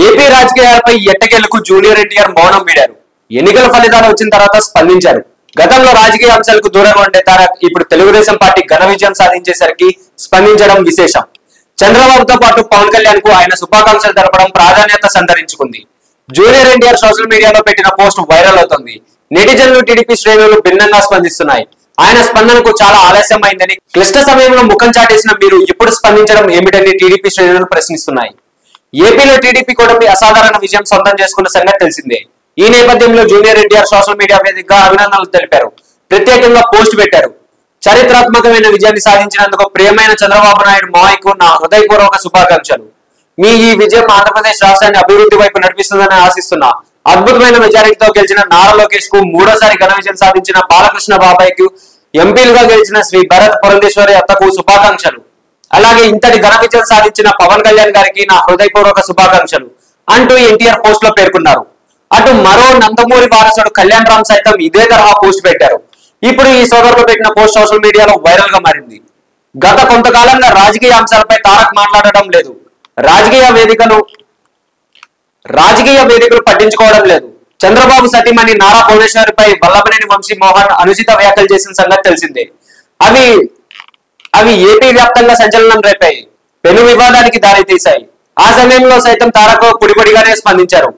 AP రాజకీయాలపై ఎట్టకేలకు junior NTR మౌనం వీడారు. ఎన్నికల ఫలితాలు వచ్చిన తర్వాత స్పందించారు. గతంలో రాజకీయ అంశాలకు దూరంగా ఉండే తారక్ ఇప్పుడు తెలుగుదేశం పార్టీ ఘన విజయం సాధించేసరికి స్పందించడం విశేషం. చంద్రబాబుతో పాటు పవన్ కళ్యాణ్ కు ఆయన శుభాకాంక్షలు తెలపడం ప్రాధాన్యత సంతరించుకుంది. జూనియర్ ఎన్టీఆర్ సోషల్ మీడియాలో పెట్టిన పోస్ట్ వైరల్ అవుతోంది. నెటిజన్లు టీడీపీ శ్రేణులు భిన్నంగా స్పందిస్తున్నాయి. ఆయన స్పందనకు చాలా ఆలస్యం అయిందని, క్లిష్ట సమయంలో ముఖం చాటేసిన మీరు ఇప్పుడు స్పందించడం ఏమిటని టీడీపీ శ్రేణులు ప్రశ్నిస్తున్నాయి. ఏపీలో టీడీపీ కూటమి అసాధారణ విజయం సొంతం చేసుకున్న సంగతి తెలిసిందే. ఈ నేపథ్యంలో జూనియర్ ఎన్టీఆర్ సోషల్ మీడియా వేదికగా అభినందనలు తెలిపారు. ప్రత్యేకంగా పోస్ట్ పెట్టారు. చరిత్రాత్మకమైన విజయాన్ని సాధించినందుకు ప్రియమైన చంద్రబాబు నాయుడు మావయ్యకు నా హృదయపూర్వక శుభాకాంక్షలు. మీ ఈ విజయం ఆంధ్రప్రదేశ్ రాష్ట్రాన్ని అభివృద్ధి వైపు నడిపిస్తుందని ఆశిస్తున్నా. అద్భుతమైన మెజారిటీతో గెలిచిన నారా లోకేష్ కు, మూడోసారి ఘన విజయం సాధించిన బాలకృష్ణ బాబాయ్కు, ఎంపీలుగా గెలిచిన శ్రీ భరత్ పురంధేశ్వరి అత్తకు శుభాకాంక్షలు. అలాగే ఇంతటి ఘన విజయం సాధించిన పవన్ కళ్యాణ్ గారికి నా హృదయపూర్వక శుభాకాంక్షలు అంటూ ఎన్టీఆర్ పోస్ట్ లో పేర్కొన్నారు. అటు మరో నందమూరి వారసుడు కళ్యాణ్ రామ్ సైతం ఇదే తరహా పోస్ట్ పెట్టారు. ఇప్పుడు ఈ సోదరులు పెట్టిన పోస్ట్ సోషల్ మీడియాలో వైరల్ గా మారింది. గత కొంతకాలంగా రాజకీయ అంశాలపై తారక్ మాట్లాడటం లేదు. రాజకీయ వేదికలు పట్టించుకోవడం లేదు. చంద్రబాబు సతీమణి నారా భువనేశ్వరిపై వల్లభనేని వంశీ మోహన్ అనుచిత వ్యాఖ్యలు చేసిన సంగతి తెలిసిందే. అవి ఏపీ వ్యాప్తంగా సంచలనం రేపాయి. పెను వివాదానికి దారి తీశాయి. ఆ సమయంలో సైతం తారక్ పొడిపొడిగానే స్పందించారు.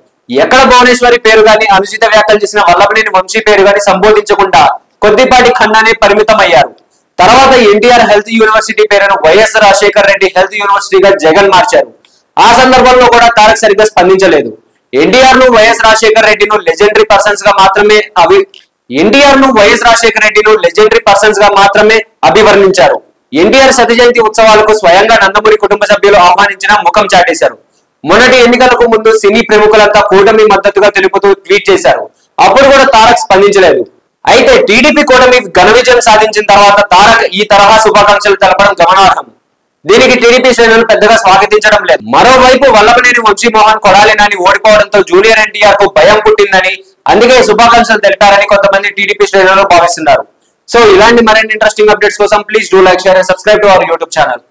ఎక్కడ భువనేశ్వరి పేరు గాని, అనుచిత వ్యాఖ్యలు చేసిన వల్లభనేని వంశీ పేరు గాని సంబోధించకుండా కొద్దిపాటి ఖండానే పరిమితం అయ్యారు. తర్వాత ఎన్టీఆర్ హెల్త్ యూనివర్సిటీ పేరును వైఎస్ రాజశేఖర్ రెడ్డి హెల్త్ యూనివర్సిటీగా జగన్ మార్చారు. ఆ సందర్భంలో కూడా తారక్ సరిగ్గా స్పందించలేదు. ఎన్టీఆర్ ను వైఎస్ రాజశేఖర్ రెడ్డిను లెజెండరీ పర్సన్స్ గా మాత్రమే అభివర్ణించారు. ఎన్టీఆర్ శత జయంతి ఉత్సవాలకు స్వయంగా నందమూరి కుటుంబ సభ్యులు ఆహ్వానించిన ముఖం చాటేశారు. మొన్నటి ఎన్నికలకు ముందు సినీ ప్రముఖులంతా కూటమి మద్దతుగా తెలుపుతూ ట్వీట్ చేశారు. అప్పుడు కూడా తారక్ స్పందించలేదు. అయితే టీడీపీ కూటమి ఘన విజయం సాధించిన తర్వాత తారక్ ఈ తరహా శుభాకాంక్షలు తెలపడం గమనార్హం. దీనికి టీడీపీ శ్రేణులు పెద్దగా స్వాగతించడం లేదు. మరోవైపు వల్లభనేని వంశీమోహన్ కొడాలి నాని ఓడిపోవడంతో జూనియర్ ఎన్టీఆర్ కు భయం పుట్టిందని, అందుకే శుభాకాంక్షలు తెలిపారని కొంతమంది టీడీపీ శ్రేణులు భావిస్తున్నారు. సో ఇలాంటి మరిన్ని ఇంట్రెస్టింగ్ అప్డేట్స్ కోసం please do like, share and subscribe to our YouTube channel.